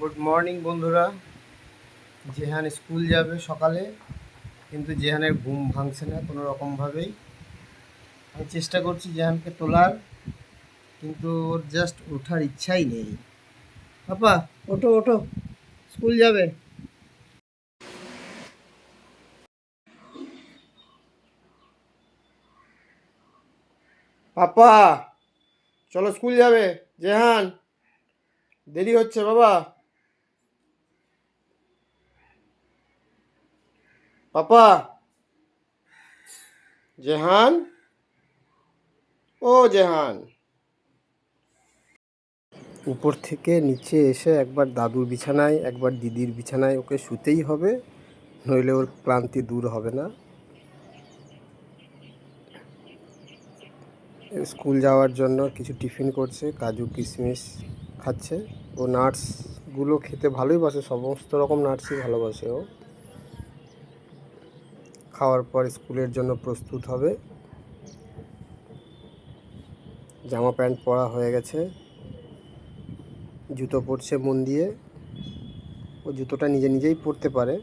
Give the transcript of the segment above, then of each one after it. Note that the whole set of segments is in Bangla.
গুড মর্নিং বন্ধুরা। জেহান স্কুল যাবে সকালে, কিন্তু জেহানের ঘুম ভাঙছে না কোনো রকমভাবেই। আমি চেষ্টা করছি জেহানকে তোলার, কিন্তু ওর জাস্ট ওঠার ইচ্ছাই নেই। পাপা, ওঠো ওঠো, স্কুল যাবে। পাপা, চলো স্কুল যাবে। জেহান, দেরি হচ্ছে বাবা। পাপা, জেহান, ও জেহান। উপর থেকে নিচে এসে একবার দাদুর বিছানায় একবার দিদির বিছানায় ওকে শুতেই হবে, নইলে ওর ক্লান্তি দূর হবে না। স্কুল যাওয়ার জন্য কিছু টিফিন করছে, কাজু কিশমিশ খাচ্ছে। ও নাটসগুলো খেতে ভালোই বাসে, সমস্ত রকম নাটসই ভালোবাসে ও। খাওয়ার পর স্কুলের জন্য প্রস্তুত হবে। জামা প্যান্ট পরা হয়ে গেছে, জুতো পরছে মন দিয়ে। ও জুতোটা নিজে নিজেই পরতে পারে।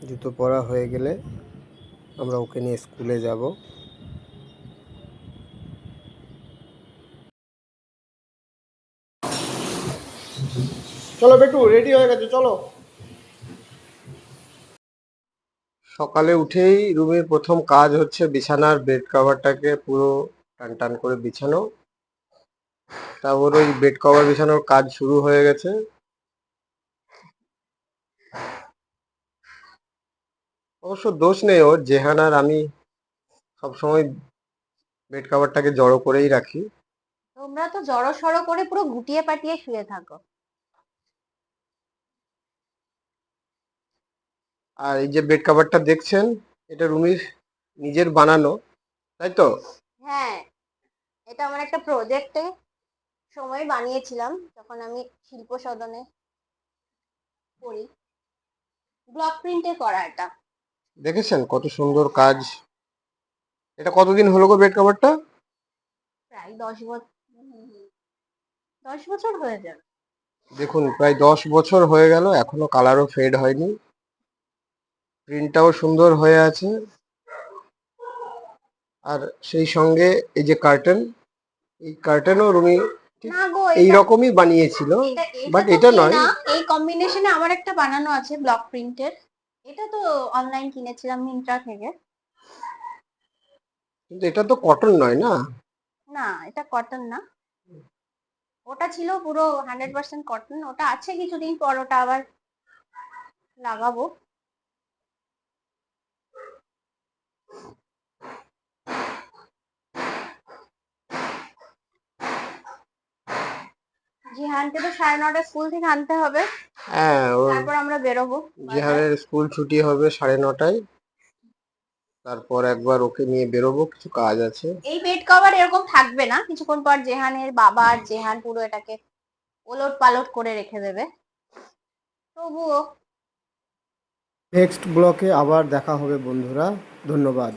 জুতো পরা হয়ে গেলে আমরা ওকে নিয়ে স্কুলে যাব। চলো বেটু, রেডি হয়ে গেছে, চলো। সকালে উঠেই রুমের প্রথম কাজ হচ্ছে বিছানার বেড কভারটাকে পুরো টান টান করে বিছানো। তারপর ওই বেড কভার বিছানোর কাজ শুরু হয়ে গেছে। অবশ্য দোষ নেই ওর, জেহান আর আমি সবসময় বেড কভারটাকে জড়ো করেই রাখি। তোমরা তো জড়ো সড়ো করে পুরো গুটিয়ে পাটিয়ে শুয়ে থাকো। আর এই যে বেড কভারটা দেখছেন, এটা রুমির নিজের বানানো, তাই তো? হ্যাঁ, এটা আমার একটা প্রজেক্টে সময় বানিয়েছিলাম, যখন আমি শিল্প সদনে পড়ি। ব্লক প্রিন্টে করা এটা। দেখেছেন কত সুন্দর কাজ। এটা কতদিন হলো গো বেড কভারটা? প্রায় 10 বছর। 10 বছর হয়ে যাবে। দেখুন, প্রায় 10 বছর হয়ে গেল, এখনো কালারও ফেড হয়নি, প্রিন্টটাও সুন্দর হয়ে আছে। আর সেই সঙ্গে এই যে কার্টেন, এই কার্টেনও রুমি ঠিক না গো, এটা এইরকমই বানিয়েছিল, এটা এটা বাট তো এটা এই নয়। না, এই কম্বিনেশনে আমার একটা বানানো আছে ব্লক প্রিন্টের। এটা তো অনলাইন কিনেছিলাম মিন্ত্রা থেকে। কিন্তু এটা তো কটন নয় না। না, এটা কটন না। ওটা ছিল পুরো 100% কটন। ওটা আছে, কিছুদিন পর ওটা আবার লাগাবো। জিহানকে তো 9:30 স্কুল থেকে আনতে হবে, হ্যাঁ, ওর তারপর আমরা বেরোবো বাজার। জিহানের স্কুল ছুটি হবে 9:30টায়। তারপর একবার ওকে নিয়ে বেরোবো, কিছু কাজ আছে। এই বেড কভার এরকম থাকবে না, কিছুক্ষণ পর জেহানের বাবা আর জেহান পুরো এটাকে ওলট পালট করে রেখে দেবে। তবুও নেক্সট ব্লকে আবার দেখা হবে বন্ধুরা, ধন্যবাদ।